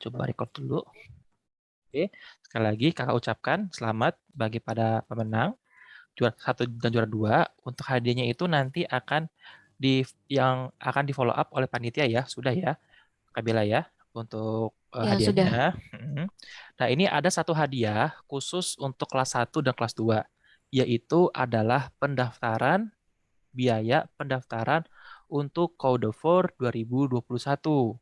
Coba record dulu. Oke, sekali lagi kakak ucapkan selamat bagi pada pemenang juara 1 dan juara 2. Untuk hadiahnya itu nanti akan di follow up oleh panitia ya, sudah ya, Kak Bella ya, untuk Ya, sudah. hadiahnya. Nah, ini ada satu hadiah khusus untuk kelas 1 dan kelas 2, yaitu adalah biaya pendaftaran untuk Code for 2021.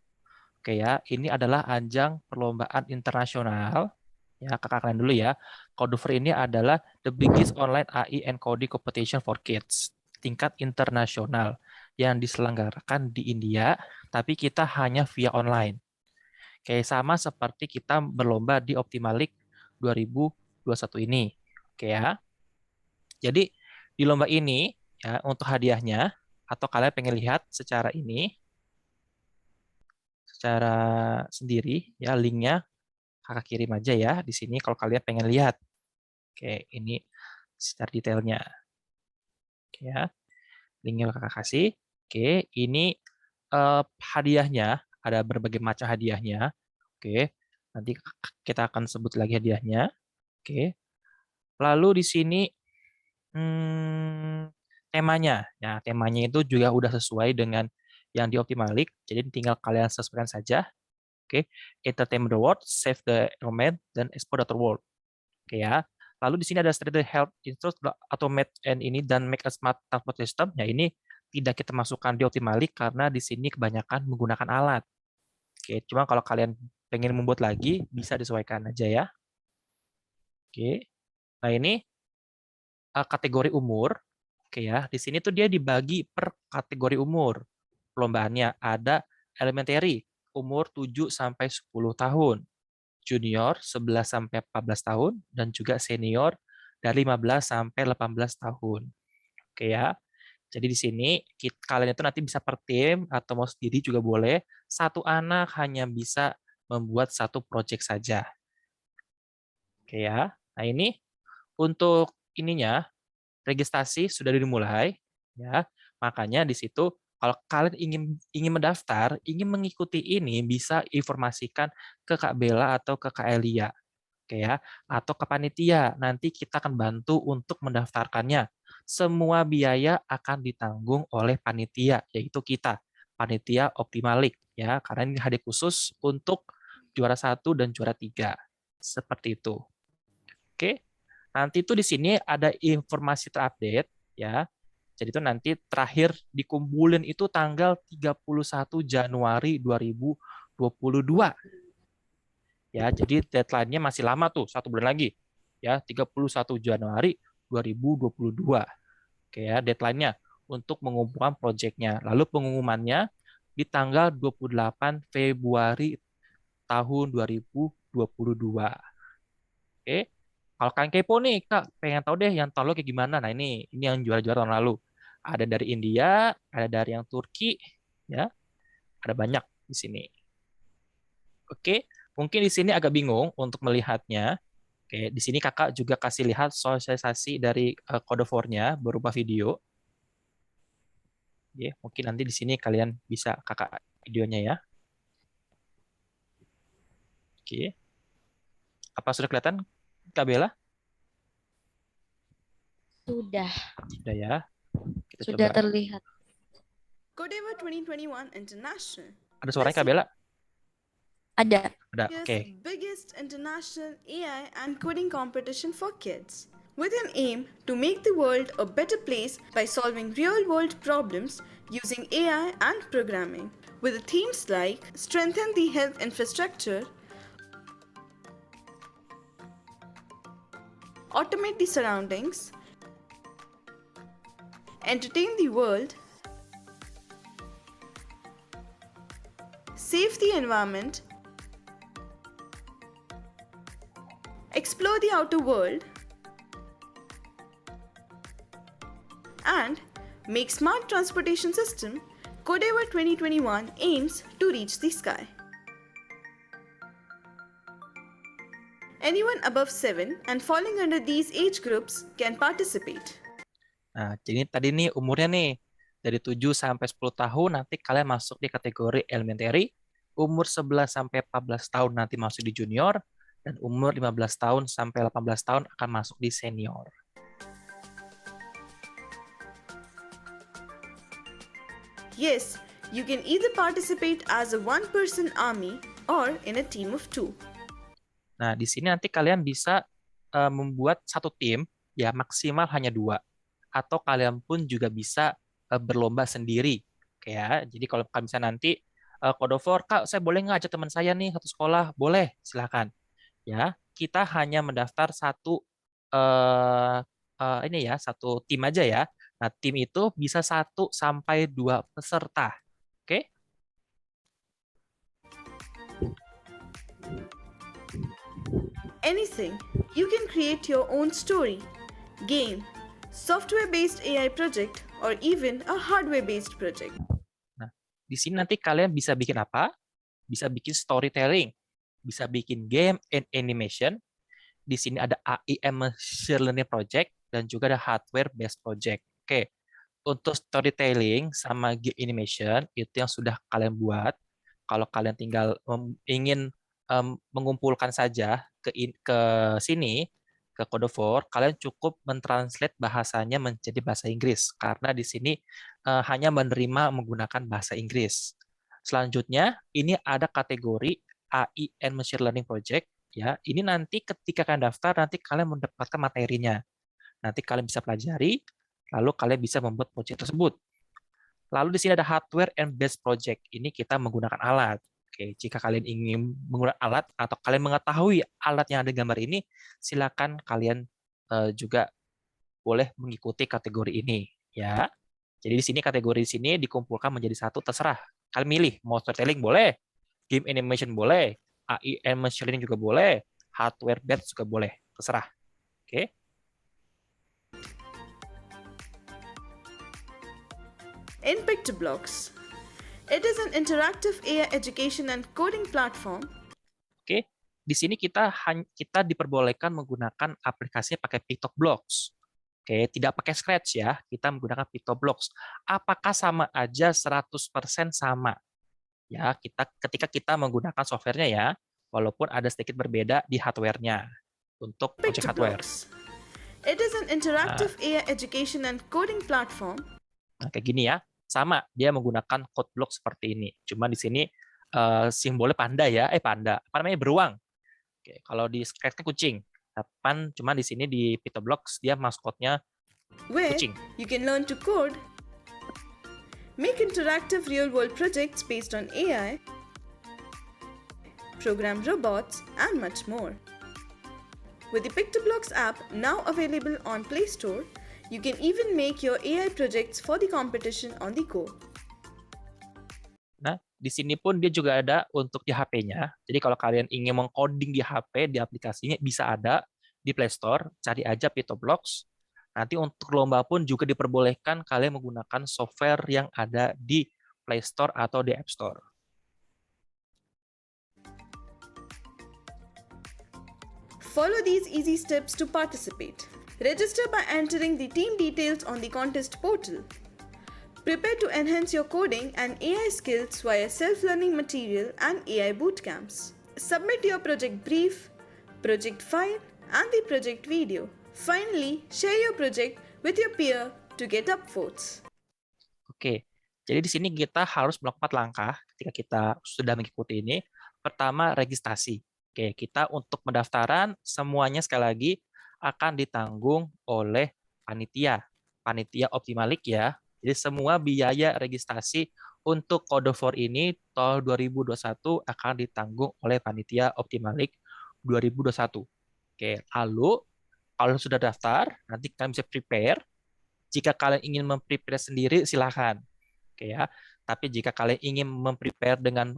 Oke ya, ini adalah ajang perlombaan internasional. Ya, kakak kalian dulu ya. Codever ini adalah the biggest online AI and coding competition for kids tingkat internasional yang diselenggarakan di India, tapi kita hanya via online. Kayak sama seperti kita berlomba di Optimalik 2021 ini. Oke ya. Jadi di lomba ini ya untuk hadiahnya atau kalian pengen lihat secara sendiri ya linknya kakak kirim aja ya di sini kalau kalian pengen lihat. Oke, ini secara detailnya. Oke ya, linknya kakak kasih. Oke, ini hadiahnya, ada berbagai macam hadiahnya. Oke, nanti kita akan sebut lagi hadiahnya. Oke, lalu di sini temanya. Ya, temanya itu juga udah sesuai dengan yang di Optimalik, jadi tinggal kalian sesuaikan saja. Oke, Entertainment the World, Save the Environment, dan Explore the World. Oke ya. Lalu di sini ada Strategy Health Insurance, Automate and ini dan Make a Smart Transport System. Ya ini tidak kita masukkan di Optimalik karena di sini kebanyakan menggunakan alat. Oke, cuma kalau kalian pengen membuat lagi bisa disesuaikan aja ya. Oke. Nah, ini kategori umur. Oke ya, di sini tuh dia dibagi per kategori umur. Perlombaannya ada elementary umur 7 sampai 10 tahun, junior 11 sampai 14 tahun, dan juga senior dari 15 sampai 18 tahun. Oke ya. Jadi di sini kalian itu nanti bisa per tim atau mau sendiri juga boleh. Satu anak hanya bisa membuat satu project saja. Oke ya. Nah, ini untuk ininya registrasi sudah dimulai ya. Makanya di situ kalau kalian ingin mendaftar, ingin mengikuti ini bisa informasikan ke Kak Bella atau ke Kak Elia. Oke ya, atau ke panitia. Nanti kita akan bantu untuk mendaftarkannya. Semua biaya akan ditanggung oleh panitia, yaitu kita, panitia Optimalik ya, karena ini hadiah khusus untuk juara 1 dan juara 3. Seperti itu. Oke. Nanti itu di sini ada informasi terupdate ya. Jadi itu nanti terakhir dikumpulin itu tanggal 31 Januari 2022. Ya, jadi deadline-nya masih lama tuh, 1 bulan lagi. Ya, 31 Januari 2022. Oke ya, deadline-nya untuk mengumpulkan proyeknya. Lalu pengumumannya di tanggal 28 Februari tahun 2022. Oke. Kalau kalian kepo nih, Kak, pengen tahu deh yang tahun lalu kayak gimana. Nah, ini yang juara-juara tahun lalu. Ada dari India, ada dari yang Turki, ya. Ada banyak di sini. Oke, mungkin di sini agak bingung untuk melihatnya. Oke, di sini kakak juga kasih lihat sosialisasi dari kode for-nya berupa video. Oke, mungkin nanti di sini kalian bisa kakak videonya ya. Oke, apa sudah kelihatan, Kak Bella? Sudah. Sudah ya. Kita Sudah coba. terlihat. Codever 2021 International. Ada suaranya, This Kak Bella? Ada. Ada. year's Oke. biggest international AI and coding competition for kids. With an aim to make the world a better place by solving real world problems using AI and programming. With themes like strengthen the health infrastructure, automate the surroundings, entertain the world, save the environment, explore the outer world, and make smart transportation system, Codever 2021 aims to reach the sky. Anyone above 7 and falling under these age groups can participate. Nah, jadi tadi nih umurnya nih dari 7 sampai 10 tahun nanti kalian masuk di kategori elementary, umur 11 sampai 14 tahun nanti masuk di junior, dan umur 15 tahun sampai 18 tahun akan masuk di senior. Yes, you can either participate as a one-person army or in a team of 2. Nah, di sini nanti kalian bisa membuat satu tim, ya maksimal hanya 2. Atau kalian pun juga bisa berlomba sendiri. Kayak, jadi kalau kalian bisa nanti, Code of War, Kak, saya boleh nggak ajak teman saya nih satu sekolah? Boleh, silakan. Ya, kita hanya mendaftar satu ini ya, satu tim aja ya. Nah, tim itu bisa 1 sampai 2 peserta. Oke? Anything. You can create your own story, game, software-based AI project, or even a hardware-based project. Nah, di sini nanti kalian bisa bikin apa? Bisa bikin storytelling, bisa bikin game and animation. Di sini ada AI and machine learning project dan juga ada hardware based project. Oke. Untuk storytelling sama game animation itu yang sudah kalian buat. Kalau kalian tinggal ingin mengumpulkan saja ke sini, ke Code of War, kalian cukup mentranslate bahasanya menjadi bahasa Inggris karena di sini hanya menerima menggunakan bahasa Inggris. Selanjutnya, ini ada kategori AI and Machine Learning Project. Ya, ini nanti ketika kalian daftar, nanti kalian mendapatkan materinya. Nanti kalian bisa pelajari, lalu kalian bisa membuat project tersebut. Lalu di sini ada hardware and based project. Ini kita menggunakan alat. Oke, jika kalian ingin menggunakan alat atau kalian mengetahui alat yang ada di gambar ini, silakan kalian juga boleh mengikuti kategori ini, ya. Jadi di sini kategori di sini dikumpulkan menjadi satu, terserah. Kalian milih, mau storytelling boleh, game animation boleh, AI and machine learning juga boleh, hardware based juga boleh, terserah. Oke. In PictoBlocks. It is an interactive AI education and coding platform. Oke, di sini kita diperbolehkan menggunakan aplikasinya pakai PictoBlocks. Oke, tidak pakai Scratch ya, kita menggunakan PictoBlocks. Apakah sama aja 100% sama? Ya, ketika kita menggunakan softwarenya ya, walaupun ada sedikit berbeda di hardware-nya untuk project hardware. PictoBlocks. It is an interactive AI education and coding platform. Nah, kayak gini ya. Sama, dia menggunakan code block seperti ini. Cuma di sini simbolnya panda ya, panda. Apa namanya? Beruang. Oke, kalau di Scratch kucing. Cuma di sini di PictoBlocks dia maskotnya Where kucing. you can learn to code, make interactive real-world projects based on AI, program robots, and much more. With the PictoBlocks app now available on Play Store, you can even make your AI projects for the competition on the go. Nah, di sini pun dia juga ada untuk di HP-nya. Jadi kalau kalian ingin mengcoding di HP, di aplikasinya bisa ada di Play Store, cari aja PictoBlocks. Nanti untuk lomba pun juga diperbolehkan kalian menggunakan software yang ada di Play Store atau di App Store. Follow these easy steps to participate. Register by entering the team details on the contest portal. Prepare to enhance your coding and AI skills via self-learning material and AI bootcamps. Submit your project brief, project file, and the project video. Finally, share your project with your peer to get up votes. Oke, jadi di sini kita harus melakukan 4 langkah ketika kita sudah mengikuti ini. Pertama, registrasi. Oke, kita untuk pendaftaran semuanya sekali lagi akan ditanggung oleh panitia Optimalik ya. Jadi semua biaya registrasi untuk Code of War ini tahun 2021 akan ditanggung oleh panitia Optimalik 2021. Oke, lalu kalau sudah daftar, nanti kalian bisa prepare. Jika kalian ingin memprepare sendiri, silakan. Oke ya. Tapi jika kalian ingin memprepare dengan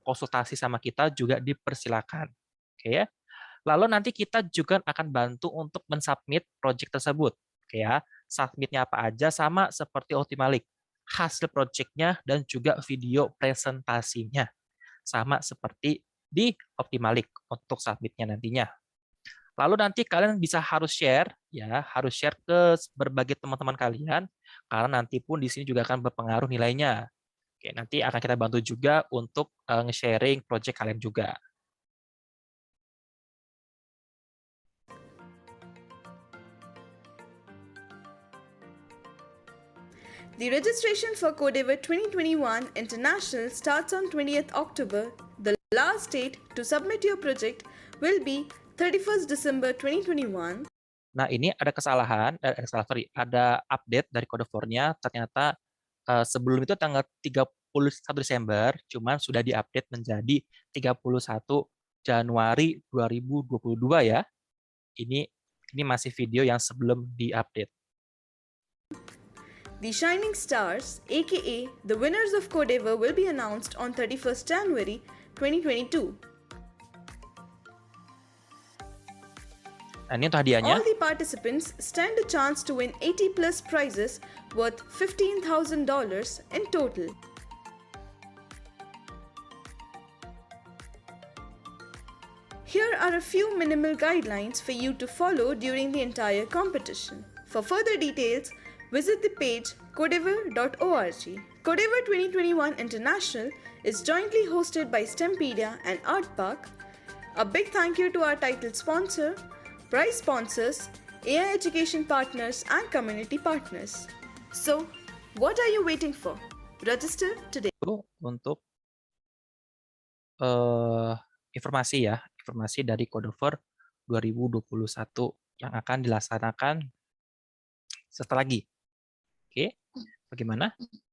konsultasi sama kita juga dipersilakan. Oke ya. Lalu nanti kita juga akan bantu untuk mensubmit project tersebut. Oke ya, submitnya apa aja sama seperti Optimalik. Hasil projectnya dan juga video presentasinya. Sama seperti di Optimalik untuk submitnya nantinya. Lalu nanti kalian harus share ke berbagai teman-teman kalian karena nanti pun di sini juga akan berpengaruh nilainya. Oke, nanti akan kita bantu juga untuk nge-sharing project kalian juga. The registration for Codever 2021 International starts on 20th October. The last date to submit your project will be 31st December 2021. Nah, ini ada kesalahan, ada update dari Codever-nya. Ternyata sebelum itu tanggal 31 Desember, cuman sudah diupdate menjadi 31 Januari 2022 ya. Ini masih video yang sebelum diupdate. The Shining Stars, aka the winners of Codever, will be announced on 31st January 2022. Nah, ini untuk hadiahnya. All the participants stand a chance to win 80 plus prizes worth $15,000 in total. Here are a few minimal guidelines for you to follow during the entire competition. For further details, visit the page codever.org. Codever 2021 International is jointly hosted by STEMpedia and ArtPark. A big thank you to our title sponsor, prize sponsors, AI education partners and community partners. So, what are you waiting for? Register today. Untuk informasi dari Codever 2021 yang akan dilaksanakan setelah lagi. Oke, bagaimana?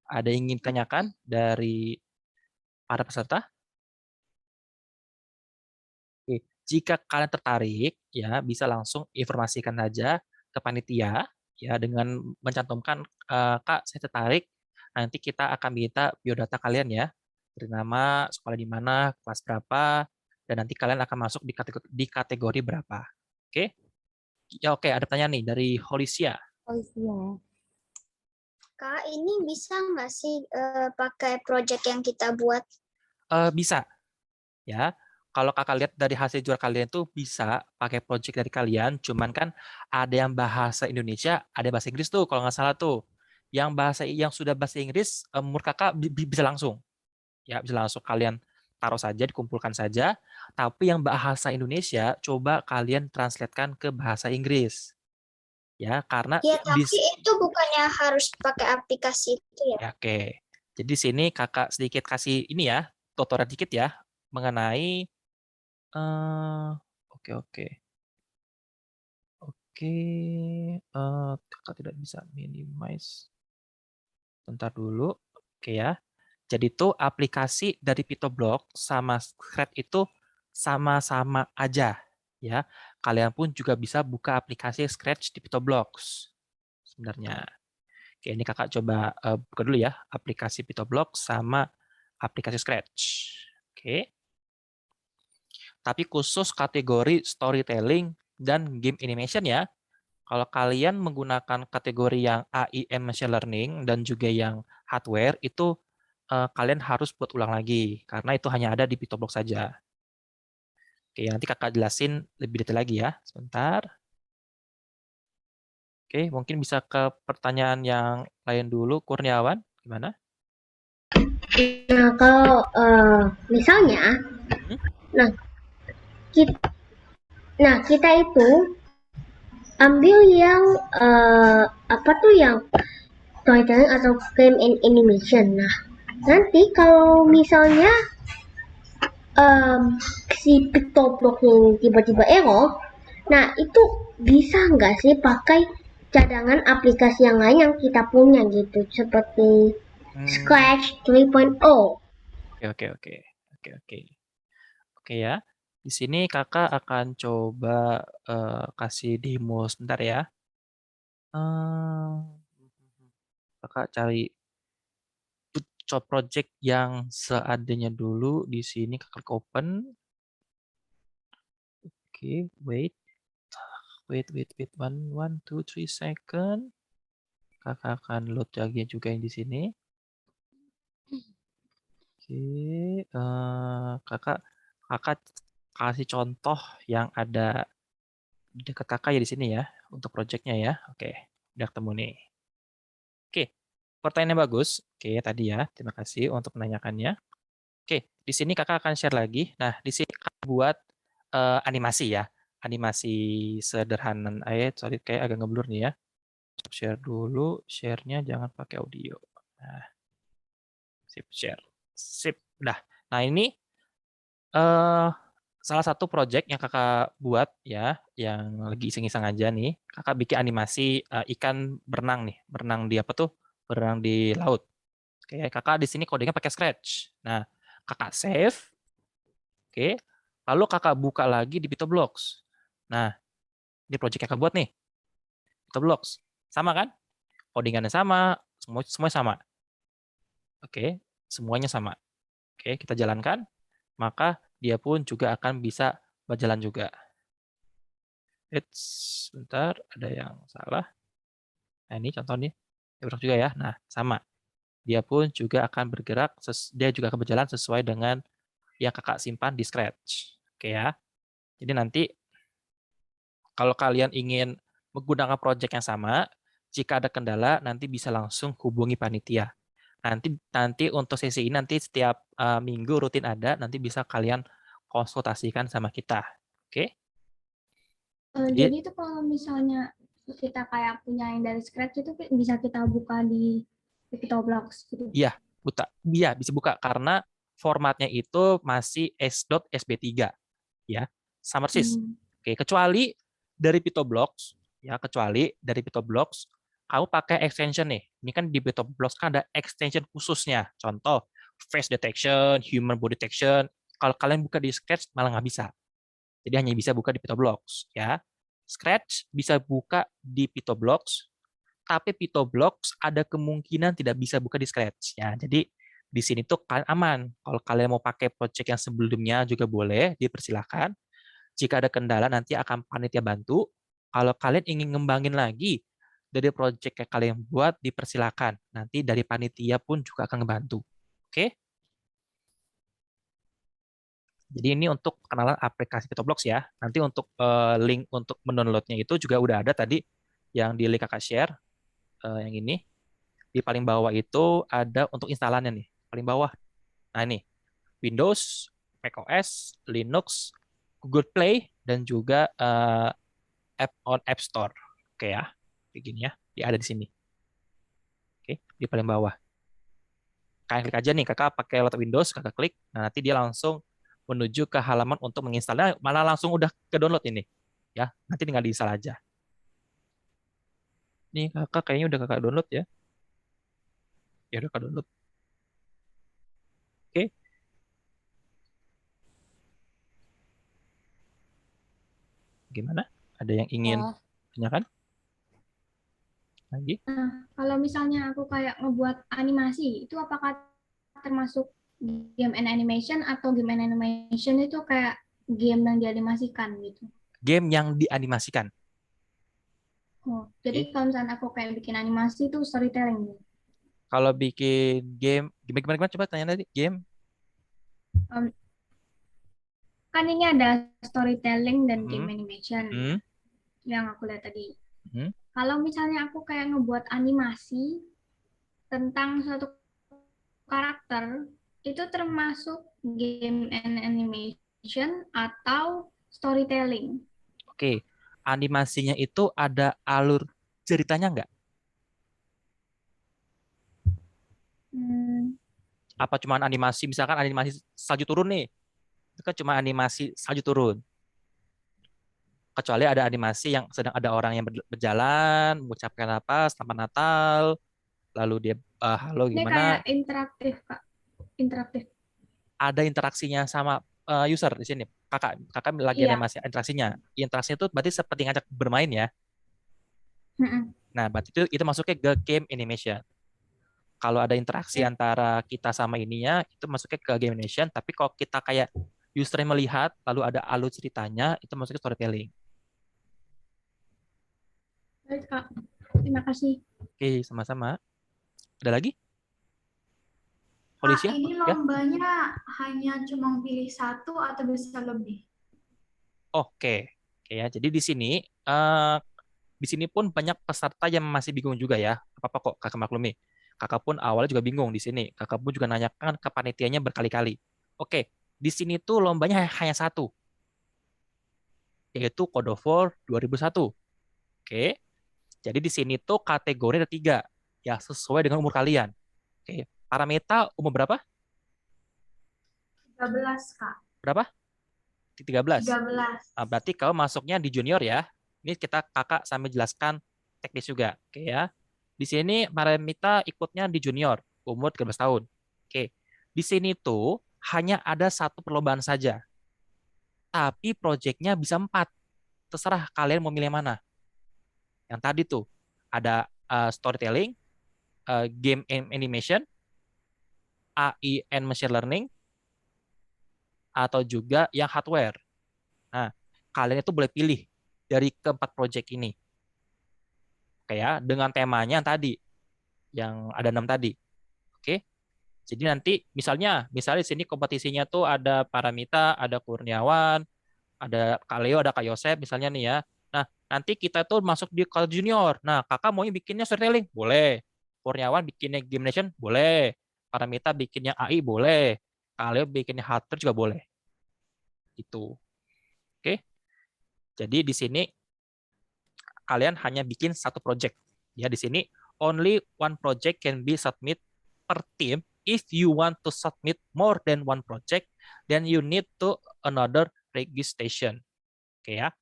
Ada yang ingin ditanyakan dari para peserta? Oke, jika kalian tertarik, ya bisa langsung informasikan saja ke panitia, ya dengan mencantumkan, Kak, saya tertarik. Nanti kita akan minta biodata kalian ya, seperti nama, sekolah di mana, kelas berapa, dan nanti kalian akan masuk di kategori berapa. Oke? Ya oke, ada pertanyaan nih dari Holisia. Kak, ini bisa nggak sih pakai project yang kita buat? Bisa, ya. Kalau kakak lihat dari hasil juara kalian itu bisa pakai project dari kalian, cuman kan ada yang bahasa Indonesia, ada bahasa Inggris tuh kalau nggak salah tuh. Yang sudah bahasa Inggris, menurut kakak bisa langsung, ya bisa langsung kalian taruh saja, dikumpulkan saja. Tapi yang bahasa Indonesia, coba kalian translatekan ke bahasa Inggris, ya karena Ya, tapi itu bukannya harus pakai aplikasi itu ya? Ya, oke. Jadi di sini kakak sedikit kasih ini ya, tutorial dikit ya mengenai oke. Kakak tidak bisa minimize. Bentar dulu. Oke ya. Jadi itu aplikasi dari PitoBlock sama Scratch itu sama-sama aja ya. Kalian pun juga bisa buka aplikasi Scratch di PitoBlocks sebenarnya. Oke, ini kakak coba buka dulu ya aplikasi PitoBlock sama aplikasi Scratch. Oke. Tapi khusus kategori storytelling dan game animation ya. Kalau kalian menggunakan kategori yang AIM Machine Learning dan juga yang hardware, itu kalian harus buat ulang lagi, karena itu hanya ada di PitoBlock saja. Oke, nanti kakak jelasin lebih detail lagi ya, sebentar. Oke, mungkin bisa ke pertanyaan yang lain dulu, Kurniawan, gimana? Nah, kalau misalnya, kita itu ambil yang yang storytelling atau game animation. Nah, nanti kalau misalnya si PitoBlock yang tiba-tiba error, nah itu bisa nggak sih pakai cadangan aplikasi yang lain yang kita punya gitu, seperti Scratch 3.0. Oke ya. Di sini kakak akan coba kasih demo sebentar ya. Kakak cari job project yang seadanya dulu di sini, kakak open. Oke, wait 1, 2, 3 second. Kakak akan load lagi juga yang di sini. Oke, kakak kasih contoh yang ada di dekat kakak ya di sini ya untuk projectnya ya. Oke, udah ketemu nih. Oke, pertanyaannya bagus. Oke, tadi ya. Terima kasih untuk menanyakannya. Oke, di sini kakak akan share lagi. Nah, di sini kakak buat animasi ya. Animasi sederhana. Sorry, kayak agak ngeblur nih ya. Share dulu. Share-nya jangan pakai audio. Nah, sip, share. Sip. Nah ini salah satu project yang kakak buat ya, yang lagi iseng-iseng aja nih. Kakak bikin animasi ikan berenang nih. Berenang di apa tuh? Berenang di laut. Oke, kakak di sini kodenya pakai Scratch. Nah, kakak save. Oke. Lalu kakak buka lagi di PictoBlox. Nah, ini project yang kakak buat nih. PictoBlox. Sama kan? Codingannya sama, semuanya sama. Oke, semuanya sama. Oke, kita jalankan. Maka dia pun juga akan bisa berjalan juga. Sebentar, ada yang salah. Nah, ini contoh nih. Dia bergerak juga ya. Nah, sama. Dia pun juga akan bergerak, dia juga akan berjalan sesuai dengan yang kakak simpan di Scratch. Oke ya. Jadi nanti kalau kalian ingin menggunakan project yang sama, jika ada kendala nanti bisa langsung hubungi panitia. Nanti untuk sesi ini nanti setiap minggu rutin ada, nanti bisa kalian konsultasikan sama kita. Oke? Jadi itu kalau misalnya kita kayak punya yang dari Scratch itu bisa kita buka di PictoBlox gitu. Iya, bisa buka karena formatnya itu masih s.sb3 ya. Sama persis. Oke, kecuali dari PictoBlox ya, kamu pakai extension nih. Ini kan di PictoBlox kan ada extension khususnya. Contoh face detection, human body detection. Kalau kalian buka di Scratch malah nggak bisa. Jadi hanya bisa buka di PictoBlox ya. Scratch bisa buka di PictoBlox, tapi PictoBlox ada kemungkinan tidak bisa buka di Scratch ya. Jadi di sini tuh kalian aman. Kalau kalian mau pakai project yang sebelumnya juga boleh, dipersilakan. Jika ada kendala nanti akan panitia bantu. Kalau kalian ingin ngembangin lagi dari project yang kalian buat, dipersilakan. Nanti dari panitia pun juga akan ngebantu. Oke? Jadi ini untuk kenalan aplikasi PictoBlox ya. Nanti untuk link untuk mendownloadnya itu juga udah ada tadi yang di link kakak share. Yang ini. Di paling bawah itu ada untuk instalannya nih. Paling bawah. Nah ini. Windows, macOS, Linux, Google Play, dan juga app on App Store. Oke ya. Begini ya. Dia ada di sini. Oke. Di paling bawah. Kalian klik aja nih. Kakak pakai laptop Windows. Kakak klik. Nah, nanti dia langsung menuju ke halaman untuk menginstalnya, malah langsung udah ke download ini. Ya, nanti tinggal diinstal aja. Nih, kakak kayaknya udah kakak download ya. Ya, udah kakak download. Oke. Gimana? Ada yang ingin tanyakan? Lagi? Nah, kalau misalnya aku kayak ngebuat animasi, itu apakah termasuk game and animation atau game and animation itu kayak game yang dianimasikan gitu? Game yang dianimasikan. Oh, jadi kalau misalnya aku kayak bikin animasi itu storytelling. Kalau bikin game, gimana coba tanya tadi? Game? Kan ini ada storytelling dan game animation yang aku lihat tadi. Kalau misalnya aku kayak ngebuat animasi tentang suatu karakter, itu termasuk game and animation atau storytelling? Oke, animasinya itu ada alur ceritanya nggak? Apa cuma animasi, misalkan animasi salju turun nih, itu kan cuma animasi salju turun. Kecuali ada animasi yang sedang ada orang yang berjalan, mengucapkan apa, selamat Natal, lalu dia halo Ini gimana? kayak interaktif, Kak. Interaktif. Ada interaksinya sama user di sini. Kakak lagi animasi interaksinya. Interaksinya itu berarti seperti ngajak bermain ya. Nah, berarti itu masuknya ke game animation. Kalau ada interaksi antara kita sama ininya, itu masuknya ke game animation. Tapi kalau kita kayak user melihat, lalu ada alur ceritanya, itu masuknya storytelling. Baik, Kak. Terima kasih. Oke, sama-sama. Ada lagi? Kak, ini lombanya hanya cuma pilih satu atau bisa lebih? Oke, ya. Jadi di sini pun banyak peserta yang masih bingung juga ya. Apa-apa kok kakak maklumi. kakak pun awalnya juga bingung di sini. Kakak pun juga nanyakan ke panitianya berkali-kali. Oke, di sini tuh lombanya hanya satu, yaitu Code of War 2001. Oke, jadi di sini tuh kategori ada 3, ya sesuai dengan umur kalian. Oke, Paramita umur berapa? 13, Kak. Berapa? 13. 13. Nah, berarti kau masuknya di junior ya. Ini kakak sambil jelaskan teknis juga. Oke ya. Di sini Paramita ikutnya di junior, umur 13 tahun. Oke. Di sini tuh hanya ada satu perlombaan saja. Tapi proyeknya bisa 4. Terserah kalian mau milih mana. Yang tadi tuh ada storytelling, game and animation, AI and machine learning, atau juga yang hardware. Nah, kalian itu boleh pilih dari keempat proyek ini. Oke ya, dengan temanya yang tadi, yang ada 6 tadi. Oke. Jadi nanti misalnya di sini kompetisinya tuh ada Paramita, ada Kurniawan, ada Kak Leo, ada Kak Yosep misalnya nih ya. Nah, nanti kita tuh masuk di college junior. Nah, kakak maunya bikinnya storytelling? Boleh. Kurniawan bikinnya game nation? Boleh. Paramita bikinnya AI? Boleh. Kak Leo bikinnya hardware juga boleh. Itu. Oke. Jadi di sini kalian hanya bikin satu project. Ya, di sini only one project can be submit per team. If you want to submit more than one project, then you need to another registration. Oke ya.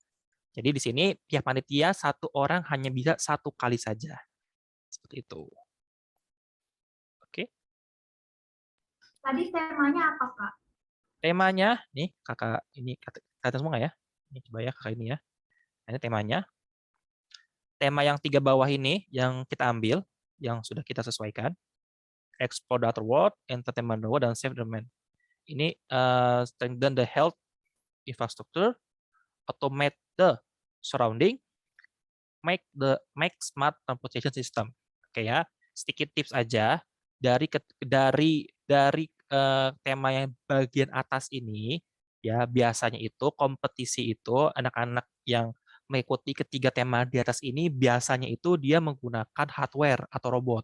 Jadi di sini tiap panitia satu orang hanya bisa satu kali saja. Seperti itu. Oke. Tadi temanya apa, Kak? Temanya nih kakak ini kata semua ya. Ini coba ya kakak ini ya. Ini temanya. Tema yang 3 bawah ini yang kita ambil, yang sudah kita sesuaikan. Explore the outer world, entertainment the world, dan save the man. Ini strengthen the health infrastructure, automate the surrounding, make smart transportation system. Oke ya, sedikit tips aja dari tema yang bagian atas ini ya, biasanya itu kompetisi itu anak-anak yang mengikuti ketiga tema di atas ini biasanya itu dia menggunakan hardware atau robot.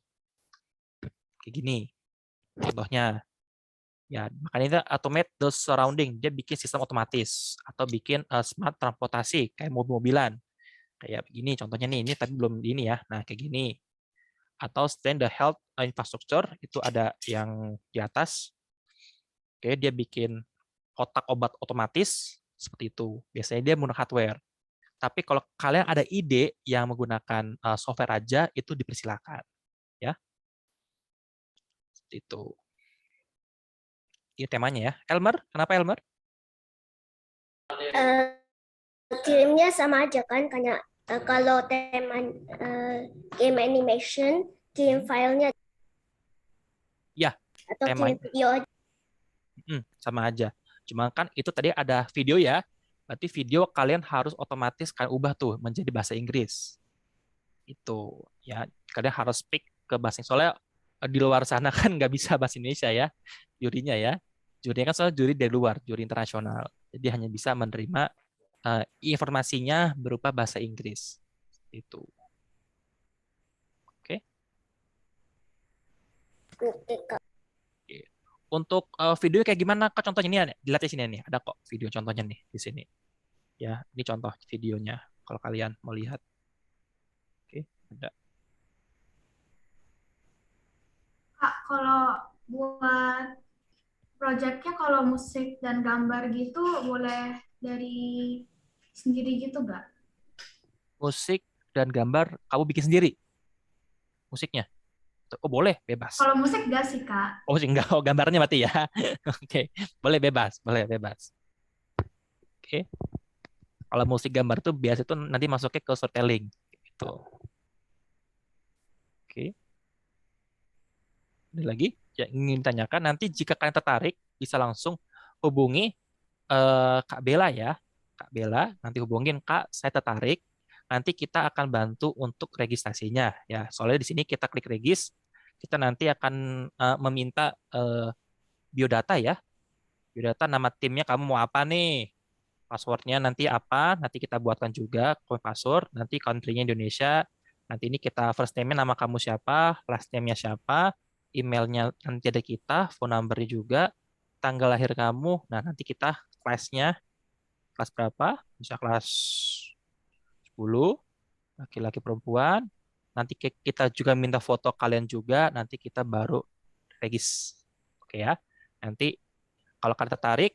Kayak gini. Contohnya. Ya, makanya itu automate the surrounding, dia bikin sistem otomatis atau bikin smart transportasi kayak mobil-mobilan. Kayak begini contohnya nih, ini tapi belum ini ya. Nah, kayak gini. Atau stand the health infrastructure, itu ada yang di atas. Oke, dia bikin kotak obat otomatis seperti itu. Biasanya dia menggunakan hardware. Tapi kalau kalian ada ide yang menggunakan software aja, itu dipersilakan. Ya. Seperti itu. Ini temanya ya. Elmer, kenapa Elmer? Kirimnya sama aja kan, kayak kalau tema game animation kirim filenya Ya, atau tema kirim video aja. sama aja. Cuma kan itu tadi ada video ya. Berarti video kalian harus otomatis kalian ubah tuh menjadi bahasa Inggris. Itu ya, kalian harus speak ke bahasa Inggris. Soalnya di luar sana kan nggak bisa bahasa Indonesia ya, jurinya ya. Jurinya kan soalnya juri dari luar, juri internasional. Jadi hanya bisa menerima informasinya berupa bahasa Inggris. Itu. Oke. Oke, Kak. Untuk video kayak gimana Kak, contohnya ini dilihat di sini nih, ada kok video contohnya nih di sini. Ya, ini contoh videonya kalau kalian mau lihat. Oke, ada. Kak, kalau buat proyeknya kalau musik dan gambar gitu boleh dari sendiri gitu nggak? Musik dan gambar kamu bikin sendiri musiknya? Oh boleh, bebas. Kalau musik nggak sih, Kak? Oh musik enggak, oh gambarnya mati ya. Oke, boleh bebas, boleh bebas. Oke. Kalau musik gambar tuh biasa itu nanti masuknya ke storytelling gitu. Oke. Ada lagi yang ingin ditanyakan, nanti jika kalian tertarik bisa langsung hubungi Kak Bella ya. Kak Bella, nanti hubungin Kak, saya tertarik. Nanti kita akan bantu untuk registrasinya ya. Soalnya di sini kita klik regis, kita nanti akan meminta biodata ya. Biodata, nama timnya kamu mau apa nih? Passwordnya nanti apa? Nanti kita buatkan juga password. Nanti country-nya Indonesia, Nanti ini kita first name-nya nama kamu siapa, last name-nya siapa, emailnya nanti ada kita, phone number-nya juga, tanggal lahir kamu. Nah, nanti kita kelasnya, kelas berapa? Bisa kelas 10, laki-laki perempuan. Nanti kita juga minta foto kalian juga, nanti kita baru regis. Oke ya. Nanti kalau kalian tertarik,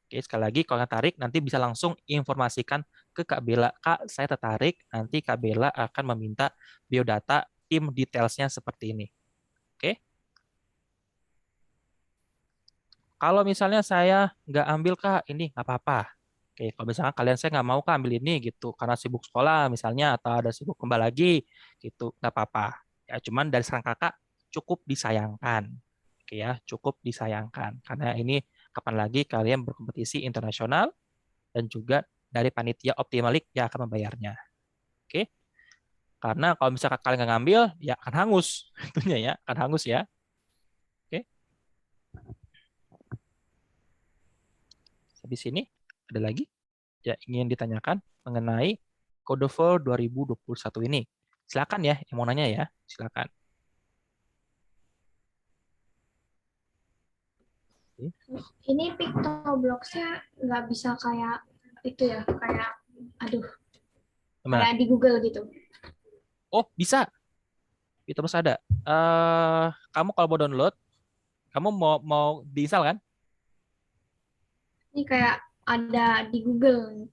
oke, sekali lagi, kalau tertarik, nanti bisa langsung informasikan ke Kak Bella. Kak, saya tertarik. Nanti Kak Bella akan meminta biodata tim detailsnya seperti ini. Oke? Kalau misalnya saya nggak ambil, Kak, ini nggak apa-apa. Oke, kalau misalnya kalian saya nggak mau, Kak, ambil ini gitu, karena sibuk sekolah misalnya, atau ada sibuk kembali lagi, gitu, nggak apa-apa. Ya, cuman dari saran Kakak cukup disayangkan. Oke ya, cukup disayangkan. Karena ini kapan lagi kalian berkompetisi internasional, dan juga dari panitia Optimalik yang akan membayarnya. Oke? Karena kalau misalkan kalian nggak ngambil, ya akan hangus. Tentunya ya, akan hangus ya. Oke? Habis ini, ada lagi ya ingin ditanyakan mengenai Code for 2021 ini. Silakan ya, yang mau nanya ya, silakan. Ini Pictoblox-nya nggak bisa kayak itu ya, kayak aduh, Gimana? kayak di Google gitu. Oh, bisa. Itu masih ada. Kamu kalau mau download, kamu mau diinstal kan? Ini kayak ada di Google.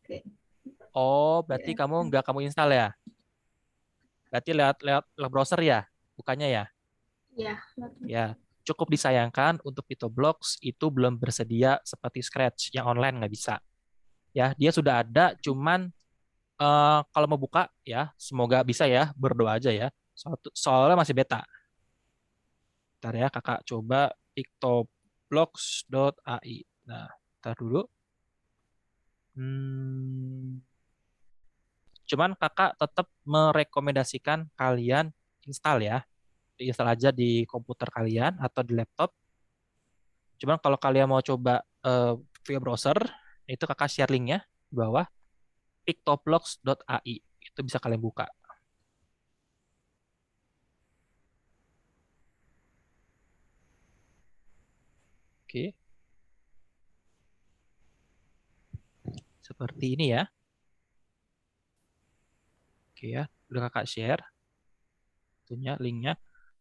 Oh, berarti kamu nggak kamu install ya? Berarti lewat browser ya, bukannya ya? Ya, Ya, cukup disayangkan untuk Pictoblox itu belum bersedia seperti Scratch yang online nggak bisa. Ya, dia sudah ada, cuman kalau mau buka ya, semoga bisa ya, berdoa aja ya. Soalnya masih beta. Ntar ya, kakak coba pictoblox.ai. Nah, ntar dulu. Cuman kakak tetap merekomendasikan kalian install ya. Install aja di komputer kalian atau di laptop. Cuman kalau kalian mau coba via browser, itu kakak share linknya di bawah, pictoblox.ai. Itu bisa kalian buka. Oke. Seperti ini ya. Oke ya, udah kakak share. Tentunya linknya.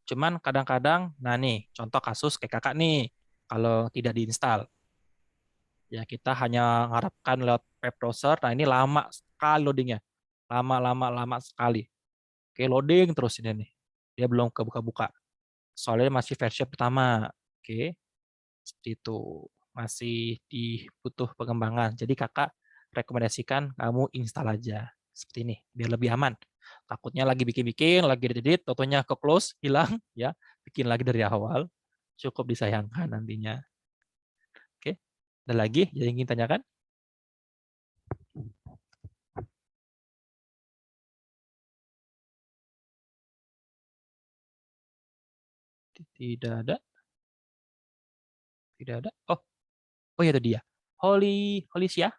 Cuman kadang-kadang, nah nih, contoh kasus kayak kakak nih, kalau tidak diinstal. Ya kita hanya mengharapkan lewat web browser, nah ini lama sekali loadingnya. Lama sekali. Oke, loading terus ini nih. Dia belum kebuka-buka. Soalnya masih versi pertama. Oke, seperti itu. Masih butuh pengembangan. Jadi kakak rekomendasikan kamu install aja. Seperti ini, biar lebih aman. Takutnya lagi bikin-bikin, lagi edit, totonya ke close, hilang, ya. Bikin lagi dari awal. Cukup disayangkan nantinya. Oke, ada lagi yang ingin tanyakan? Tidak ada. Tidak ada. Oh ya, itu dia. Holysia.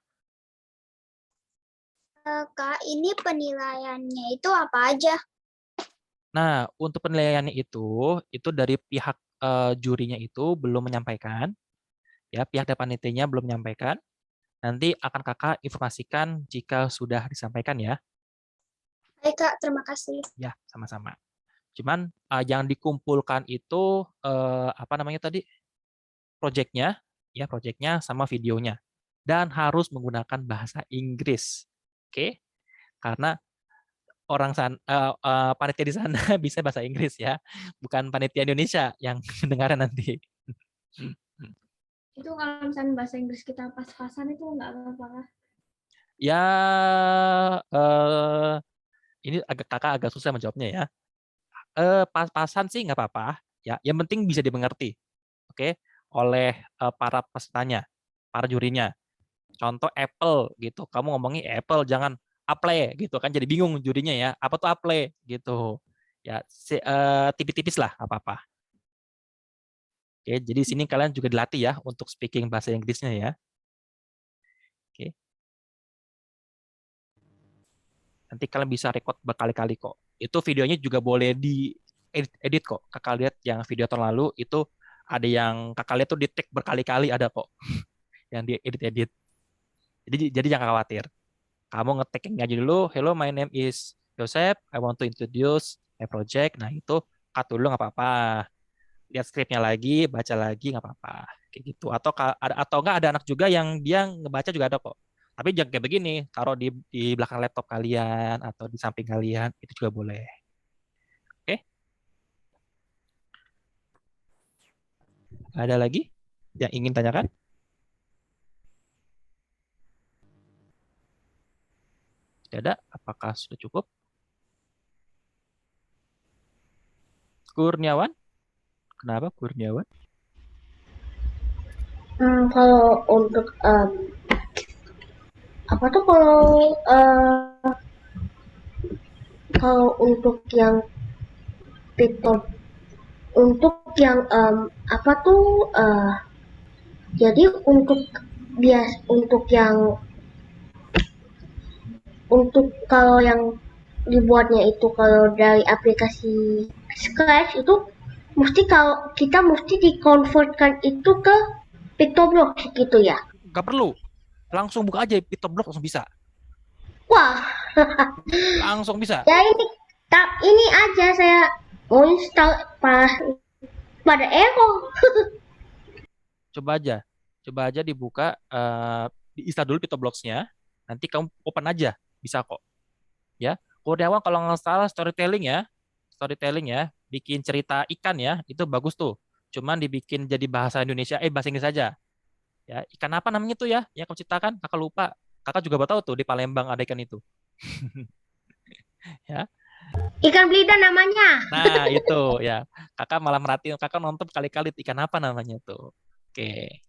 Kak, ini penilaiannya itu apa aja? Nah, untuk penilaiannya itu dari pihak jurinya itu belum menyampaikan, ya pihak dari panitianya belum menyampaikan. Nanti akan kakak informasikan jika sudah disampaikan ya. Baik Kak, terima kasih. Ya, sama-sama. Cuman yang dikumpulkan itu apa namanya tadi? Projectnya, ya projectnya sama videonya, dan harus menggunakan bahasa Inggris, oke? Karena orang panitia di sana bisa bahasa Inggris ya, bukan panitia Indonesia yang mendengarkan nanti. Itu kalau misalnya bahasa Inggris kita pas-pasan itu nggak apa-apa. Ya, ini kakak agak susah menjawabnya ya. Pas-pasan sih nggak apa-apa, ya. Yang penting bisa dimengerti, oke, oleh para pesertanya, para jurinya. Contoh Apple gitu, kamu ngomongin Apple, jangan Apple gitu kan, jadi bingung jurinya ya. Apa tuh Apple gitu? Ya, tipis-tipis lah, apa-apa. Oke, jadi sini kalian juga dilatih ya untuk speaking bahasa Inggrisnya ya. Oke. Nanti kalian bisa record berkali-kali kok. Itu videonya juga boleh edit kok. Kakak lihat yang video tahun lalu itu ada yang kakak lihat tuh di tag berkali-kali ada kok yang di edit-edit. Jadi jangan khawatir. Kamu nge-tag-nya aja dulu. Hello, my name is Joseph. I want to introduce my project. Nah, itu cut dulu nggak apa-apa. Lihat skripnya lagi, baca lagi nggak apa-apa. Kayak gitu. Atau nggak ada anak juga yang dia ngebaca juga ada kok. Tapi jangan kayak begini, taruh di belakang laptop kalian atau di samping kalian, itu juga boleh. Oke? Ada lagi yang ingin tanyakan? Tidak ada? Apakah sudah cukup? Kurniawan? Kenapa Kurniawan? Kalau untuk apa tuh kalau untuk yang Python, untuk yang apa tuh jadi untuk kalau yang dibuatnya itu kalau dari aplikasi Scratch itu kita mesti dikonvertkan itu ke Pictoblox gitu ya. Gak perlu. Langsung buka aja Pictoblox langsung bisa. Wah, Langsung bisa. ya ini aja saya mau install pada error. Coba aja dibuka, di-install dulu Pictoblox-nya. Nanti kamu open aja, bisa kok. Ya, Kurniawan kalau nggak salah storytelling ya, bikin cerita ikan ya, itu bagus tuh. Cuman dibikin jadi bahasa bahasa Inggris saja. Ya, ikan apa namanya tuh ya? Yang kamu ciptakan, kakak lupa. Kakak juga baru tahu tuh di Palembang ada ikan itu. Ya. Ikan belida namanya. Nah, itu ya. Kakak malah merhatiin, kakak nonton kali-kali ikan apa namanya tuh. Oke.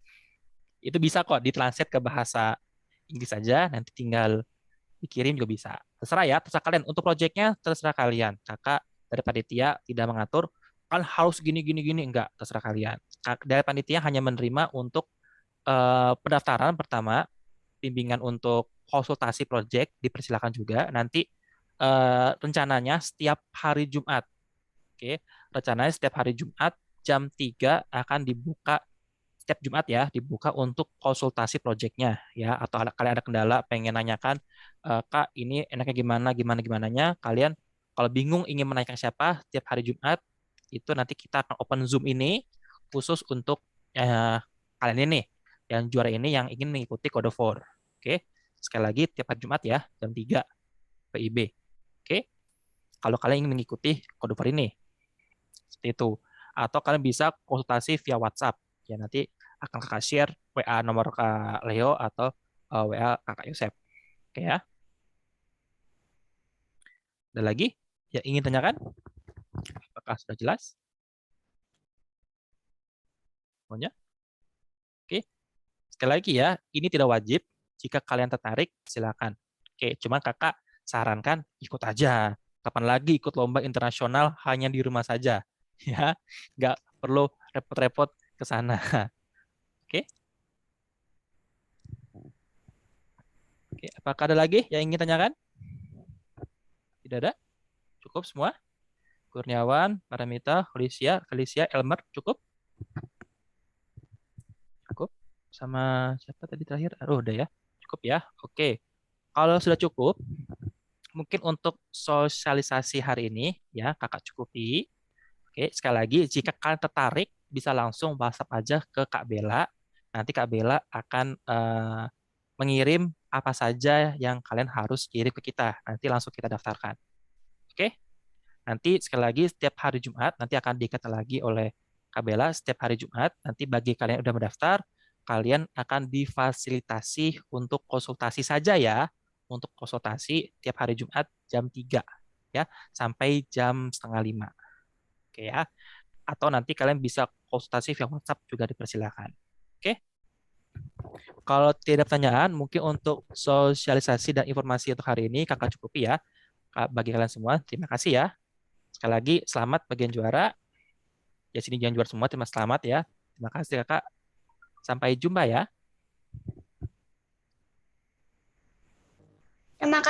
Itu bisa kok ditranslate ke bahasa Inggris saja, nanti tinggal dikirim juga bisa. Terserah ya, terserah kalian. Untuk proyeknya terserah kalian. Kakak dari panitia tidak mengatur kan harus gini enggak, terserah kalian. Dari panitia hanya menerima untuk pendaftaran pertama, bimbingan untuk konsultasi proyek dipersilakan juga. Nanti rencananya setiap hari Jumat. Oke, rencananya setiap hari Jumat jam 3 akan dibuka, setiap Jumat ya, dibuka untuk konsultasi proyeknya ya, atau kalian ada kendala pengen nanyakan, Kak ini enaknya gimananya, kalian kalau bingung ingin menanyakan siapa, setiap hari Jumat itu nanti kita akan open Zoom ini khusus untuk kalian ini yang juara ini yang ingin mengikuti Code 4. Oke, sekali lagi tiap hari Jumat ya jam 3 PIB. Oke, kalau kalian ingin mengikuti Code 4 ini seperti itu, atau kalian bisa konsultasi via WhatsApp ya, nanti akan kakak share WA nomor Kak Leo atau WA Kakak Yosep. Oke ya. Ada lagi yang ingin tanyakan? Apakah sudah jelas? Semuanya? Oke. Sekali lagi ya, ini tidak wajib. Jika kalian tertarik, silakan. Oke, cuman kakak sarankan ikut aja. Kapan lagi ikut lomba internasional hanya di rumah saja. Ya, nggak perlu repot-repot ke sana. Oke. Oke, apakah ada lagi yang ingin tanyakan? Tidak ada? Cukup semua? Kurniawan, Paramita, Felicia, Elmer, cukup? Cukup? Sama siapa tadi terakhir? Oh, udah ya. Cukup ya? Oke. Kalau sudah cukup, mungkin untuk sosialisasi hari ini, ya, kakak cukupi. Oke, sekali lagi, jika kalian tertarik, bisa langsung WhatsApp aja ke Kak Bella. Nanti Kak Bella akan mengirim apa saja yang kalian harus kirim ke kita. Nanti langsung kita daftarkan. Oke? Nanti sekali lagi setiap hari Jumat nanti akan diikat lagi oleh Kak Bella setiap hari Jumat. Nanti bagi kalian yang sudah mendaftar, kalian akan difasilitasi untuk konsultasi saja ya. Untuk konsultasi tiap hari Jumat jam 3 ya, sampai jam 4:30. Oke ya. Atau nanti kalian bisa konsultasi via WhatsApp juga dipersilakan. Oke? Kalau tidak ada pertanyaan, mungkin untuk sosialisasi dan informasi untuk hari ini kakak cukupi ya. Bagi kalian semua, terima kasih ya. Sekali lagi, selamat bagian juara. Ya sini jangan juara semua, terima selamat ya. Terima kasih kakak. Sampai jumpa ya. Terima kasih.